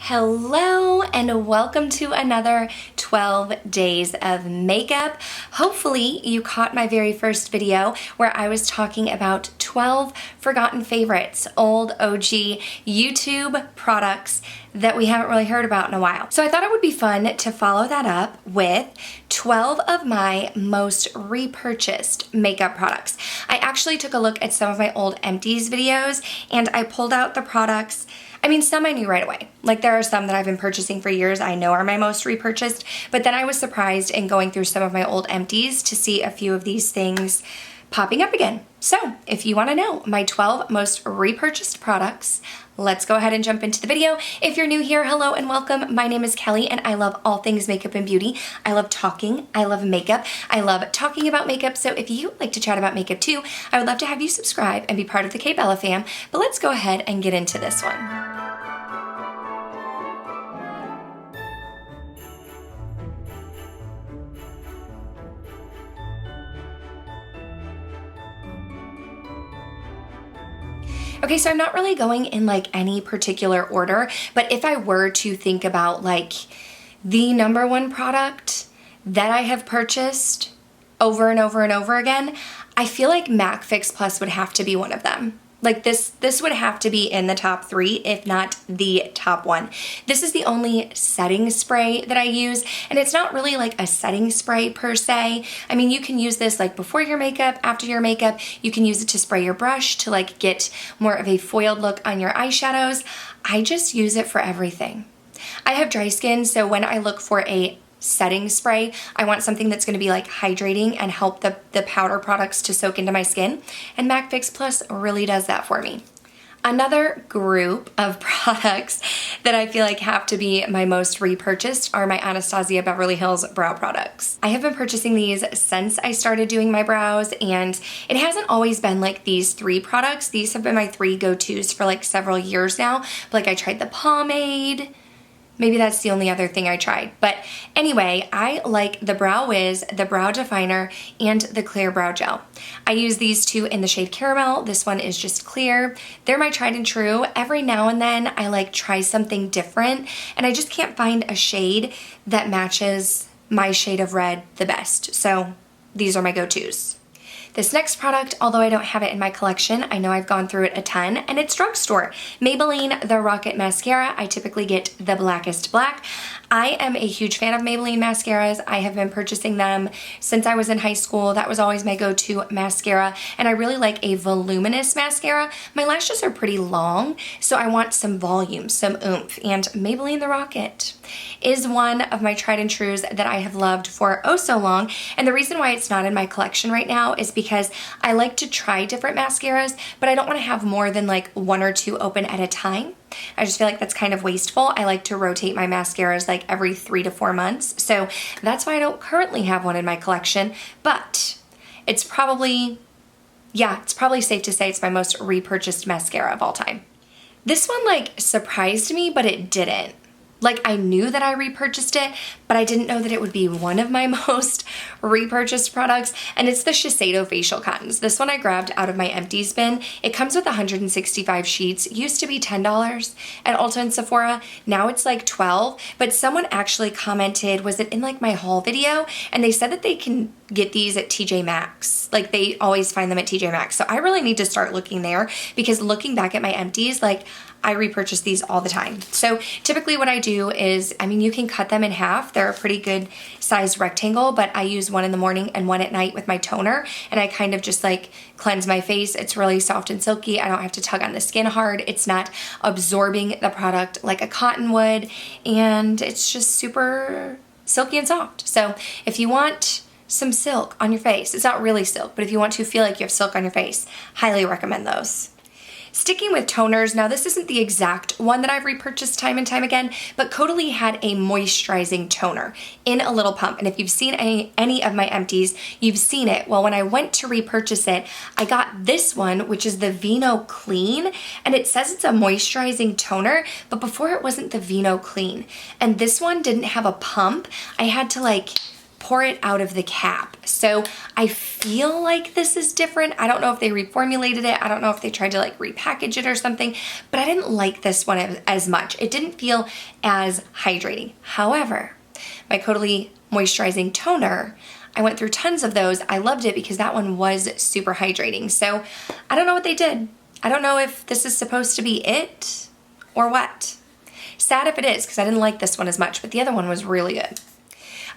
Hello and welcome to another 12 days of makeup. Hopefully you caught my very first video where I was talking about 12 forgotten favorites, old OG YouTube products that we haven't really heard about in a while. So I thought it would be fun to follow that up with 12 of my most repurchased makeup products. I actually took a look at some of my old empties videos and I pulled out the products. I mean, some I knew right away. Like there are some that I've been purchasing for years I know are my most repurchased, but then I was surprised in going through some of my old empties to see a few of these things popping up again. So if you want to know my 12 most repurchased products, let's go ahead and jump into the video. If you're new here, hello and welcome. My name is Kelly and I love all things makeup and beauty. I love talking, I love makeup, I love talking about makeup. So if you like to chat about makeup too, I would love to have you subscribe and be part of the K Bella fam. But let's go ahead and get into this one. Okay, so I'm not really going in like any particular order, but if I were to think about like the number one product that I have purchased over and over and over again, I feel like MAC Fix Plus would have to be one of them. Like this would have to be in the top 3, if not the top 1. This is the only setting spray that I use, and it's not really like a setting spray per se. I mean, you can use this like before your makeup, after your makeup. You can use it to spray your brush to like get more of a foiled look on your eyeshadows. I just use it for everything. I have dry skin, so when I look for a setting spray, I want something that's going to be like hydrating and help the powder products to soak into my skin, and MAC Fix Plus really does that for me. Another group of products that I feel like have to be my most repurchased are my Anastasia Beverly Hills brow products. I have been purchasing these since I started doing my brows, and it hasn't always been like these 3 products. These have been my 3 go-tos for like several years now. Like I tried the pomade. Maybe that's the only other thing I tried. But anyway, I like the Brow Wiz, the Brow Definer, and the Clear Brow Gel. I use these 2 in the shade Caramel. This one is just clear. They're my tried and true. Every now and then I like try something different, and I just can't find a shade that matches my shade of red the best. So these are my go-tos. This next product, although I don't have it in my collection, I know I've gone through it a ton, and it's drugstore. Maybelline The Rocket Mascara. I typically get the Blackest Black. I am a huge fan of Maybelline mascaras. I have been purchasing them since I was in high school. That was always my go-to mascara, and I really like a voluminous mascara. My lashes are pretty long, so I want some volume, some oomph, and Maybelline The Rocket is one of my tried and trues that I have loved for oh so long, and the reason why it's not in my collection right now is because I like to try different mascaras, but I don't want to have more than like 1 or 2 open at a time. I just feel like that's kind of wasteful. I like to rotate my mascaras like every 3 to 4 months, so that's why I don't currently have one in my collection, but it's probably safe to say it's my most repurchased mascara of all time. This one like surprised me, but it didn't. Like I knew that I repurchased it, but I didn't know that it would be one of my most repurchased products, and it's the Shiseido Facial Cottons. This one I grabbed out of my empties bin. It comes with 165 sheets. It used to be $10 at Ulta and Sephora. Now it's like $12, but someone actually commented, was it in like my haul video? And they said that they can get these at TJ Maxx. Like they always find them at TJ Maxx. So I really need to start looking there, because looking back at my empties, like I repurchase these all the time. So typically what I do is, I mean, you can cut them in half. They're a pretty good sized rectangle, but I use one in the morning and one at night with my toner, and I kind of just like cleanse my face. It's really soft and silky. I don't have to tug on the skin hard. It's not absorbing the product like a cotton would, and it's just super silky and soft. So if you want some silk on your face, it's not really silk, but if you want to feel like you have silk on your face, highly recommend those. Sticking with toners, now this isn't the exact one that I've repurchased time and time again, but Caudalie had a moisturizing toner in a little pump, and if you've seen any of my empties, you've seen it. Well, when I went to repurchase it, I got this one, which is the Vino Clean, and it says it's a moisturizing toner, but before it wasn't the Vino Clean, and this one didn't have a pump. I had to like pour it out of the cap. So I feel like this is different. I don't know if they reformulated it. I don't know if they tried to like repackage it or something, but I didn't like this one as much. It didn't feel as hydrating. However, my Caudalie moisturizing toner, I went through tons of those. I loved it because that one was super hydrating. So I don't know what they did. I don't know if this is supposed to be it or what. Sad if it is, because I didn't like this one as much, but the other one was really good.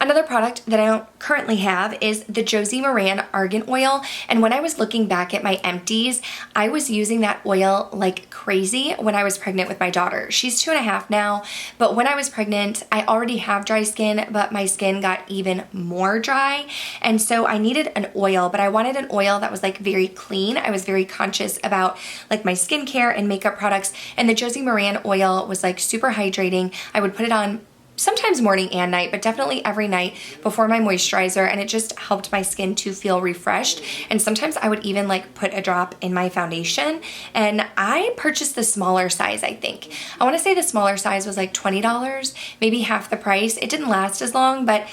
Another product that I don't currently have is the Josie Maran Argan Oil. And when I was looking back at my empties, I was using that oil like crazy when I was pregnant with my daughter. She's 2.5 now, but when I was pregnant, I already have dry skin, but my skin got even more dry. And so I needed an oil, but I wanted an oil that was like very clean. I was very conscious about like my skincare and makeup products. And the Josie Maran oil was like super hydrating. I would put it on sometimes morning and night, but definitely every night before my moisturizer, and it just helped my skin to feel refreshed. And sometimes I would even like put a drop in my foundation, and I purchased the smaller size, I think. I want to say the smaller size was like $20, maybe half the price. It didn't last as long, but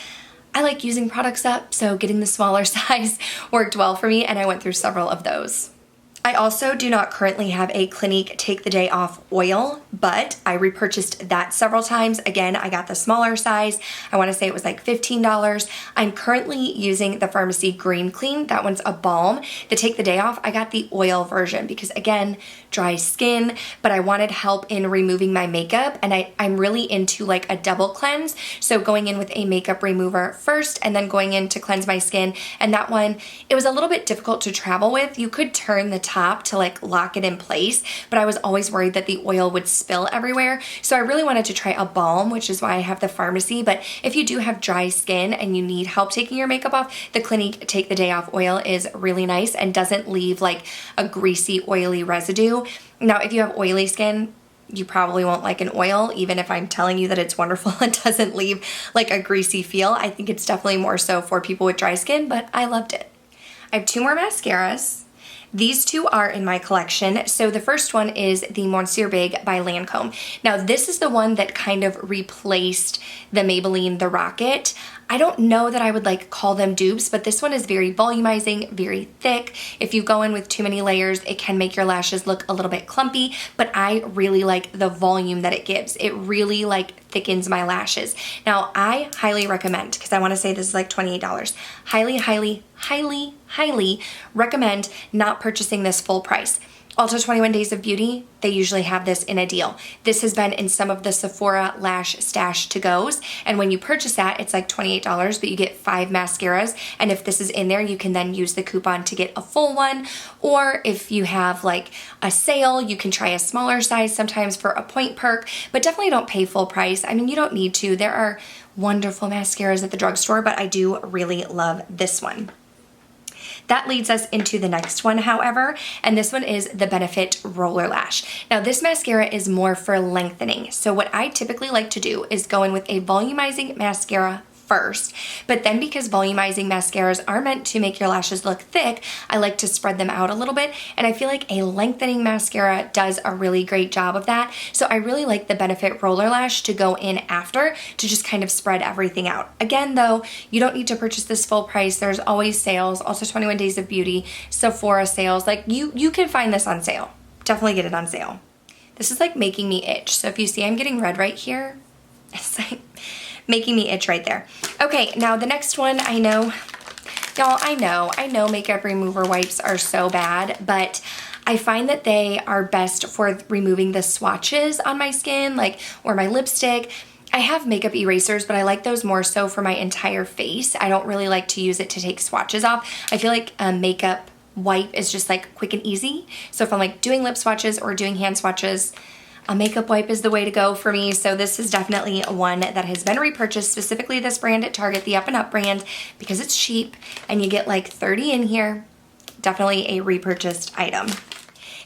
I like using products up, so getting the smaller size worked well for me, and I went through several of those. I also do not currently have a Clinique Take the Day Off oil, but I repurchased that several times. Again, I got the smaller size. I want to say it was like $15. I'm currently using the Pharmacy Green Clean. That one's a balm. The Take the Day Off, I got the oil version because again, dry skin, but I wanted help in removing my makeup, and I'm really into like a double cleanse. So going in with a makeup remover first and then going in to cleanse my skin. And that one, it was a little bit difficult to travel with. You could turn the top to like lock it in place, but I was always worried that the oil would spill everywhere. So I really wanted to try a balm, which is why I have the Pharmacy. But if you do have dry skin and you need help taking your makeup off, the Clinique Take the Day Off oil is really nice and doesn't leave like a greasy, oily residue. Now, if you have oily skin, you probably won't like an oil, even if I'm telling you that it's wonderful and doesn't leave like a greasy feel. I think it's definitely more so for people with dry skin, but I loved it. I have 2 more mascaras. These 2 are in my collection. So the first one is the Monsieur Big by Lancome. Now this is the one that kind of replaced the Maybelline The Rocket. I don't know that I would like call them dupes, but this one is very volumizing, very thick. If you go in with too many layers, it can make your lashes look a little bit clumpy, but I really like the volume that it gives. It really like thickens my lashes. Now I highly recommend, because I want to say this is like $28, highly recommend not purchasing this full price. Ulta 21 Days of Beauty, they usually have this in a deal. This has been in some of the Sephora Lash Stash to-goes, and when you purchase that, it's like $28, but you get 5 mascaras, and if this is in there, you can then use the coupon to get a full one, or if you have like a sale, you can try a smaller size sometimes for a point perk, but definitely don't pay full price. I mean, you don't need to. There are wonderful mascaras at the drugstore, but I do really love this one. That leads us into the next one, however, and this one is the Benefit Roller Lash. Now this mascara is more for lengthening. So what I typically like to do is go in with a volumizing mascara first, but then because volumizing mascaras are meant to make your lashes look thick, I like to spread them out a little bit, and I feel like a lengthening mascara does a really great job of that. So I really like the Benefit Roller Lash to go in after to just kind of spread everything out. Again though, you don't need to purchase this full price. There's always sales, also 21 Days of Beauty, Sephora sales, like you can find this on sale. Definitely get it on sale. This is like making me itch. So if you see I'm getting red right here, it's like making me itch right there. Okay, now the next one, I know, y'all, I know makeup remover wipes are so bad, but I find that they are best for removing the swatches on my skin, like, or my lipstick. I have makeup erasers, but I like those more so for my entire face. I don't really like to use it to take swatches off. I feel like a makeup wipe is just like quick and easy. So if I'm like doing lip swatches or doing hand swatches, a makeup wipe is the way to go for me. So this is definitely one that has been repurchased, specifically this brand at Target, the Up and Up brand, because it's cheap and you get like 30 in here. Definitely a repurchased item.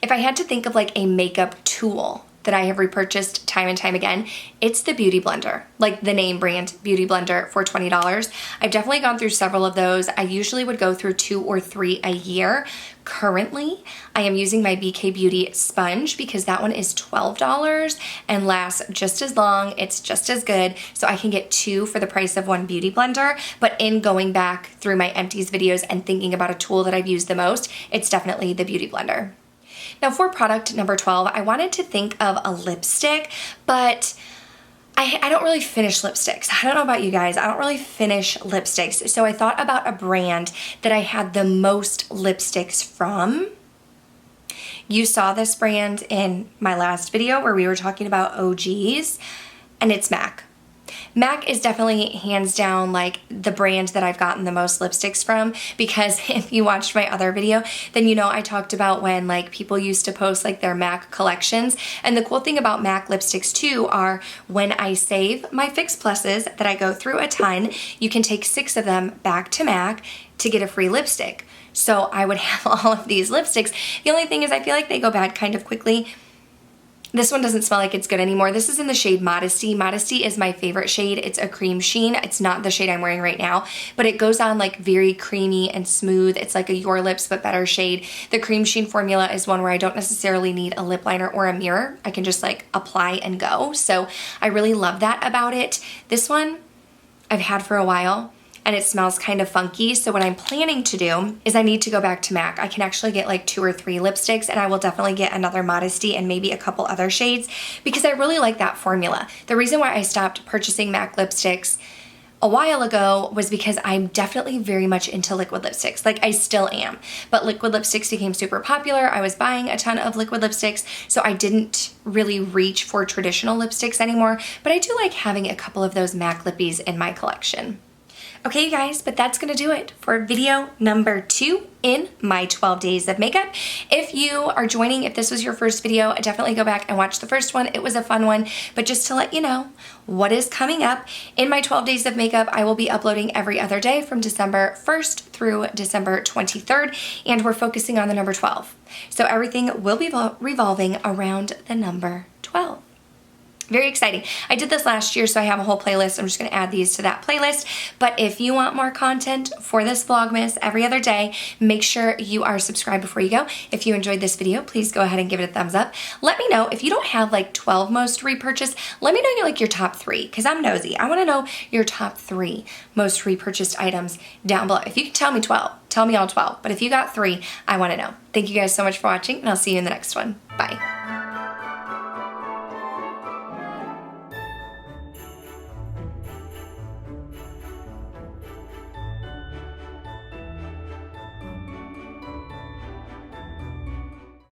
If I had to think of like a makeup tool that I have repurchased time and time again, it's the Beauty Blender, like the name brand Beauty Blender for $20. I've definitely gone through several of those. I usually would go through 2 or 3 a year. Currently, I am using my BK Beauty sponge because that one is $12 and lasts just as long. It's just as good. So I can get 2 for the price of 1 Beauty Blender. But in going back through my empties videos and thinking about a tool that I've used the most, it's definitely the Beauty Blender. Now for product number 12, I wanted to think of a lipstick, but I don't really finish lipsticks. I don't know about you guys. I don't really finish lipsticks. So I thought about a brand that I had the most lipsticks from. You saw this brand in my last video where we were talking about OGs, and it's MAC. MAC is definitely hands down like the brand that I've gotten the most lipsticks from, because if you watched my other video, then you know I talked about when like people used to post like their MAC collections. And the cool thing about MAC lipsticks too are when I save my Fix Pluses that I go through a ton, you can take 6 of them back to MAC to get a free lipstick. So I would have all of these lipsticks. The only thing is I feel like they go bad kind of quickly. This one doesn't smell like it's good anymore. This is in the shade Modesty. Modesty is my favorite shade. It's a cream sheen. It's not the shade I'm wearing right now, but it goes on like very creamy and smooth. It's like a Your Lips but better shade. The cream sheen formula is one where I don't necessarily need a lip liner or a mirror. I can just like apply and go. So I really love that about it. This one I've had for a while, and it smells kind of funky. So what I'm planning to do is I need to go back to MAC. I can actually get like 2 or 3 lipsticks, and I will definitely get another Modesty and maybe a couple other shades because I really like that formula. The reason why I stopped purchasing MAC lipsticks a while ago was because I'm definitely very much into liquid lipsticks. Like I still am, but liquid lipsticks became super popular. I was buying a ton of liquid lipsticks, so I didn't really reach for traditional lipsticks anymore, but I do like having a couple of those MAC lippies in my collection. Okay, you guys, but that's gonna do it for video number 2 in my 12 days of makeup. If you are joining, if this was your first video, definitely go back and watch the first one. It was a fun one, but just to let you know what is coming up in my 12 days of makeup, I will be uploading every other day from December 1st through December 23rd, and we're focusing on the number 12. So everything will be revolving around the number 12. Very exciting. I did this last year, so I have a whole playlist. I'm just going to add these to that playlist. But if you want more content for this Vlogmas every other day, make sure you are subscribed before you go. If you enjoyed this video, please go ahead and give it a thumbs up. Let me know if you don't have like 12 most repurchased. Let me know your top 3, because I'm nosy. I want to know your top 3 most repurchased items down below. If you can tell me 12, tell me all 12. But if you got 3, I want to know. Thank you guys so much for watching, and I'll see you in the next one. Bye.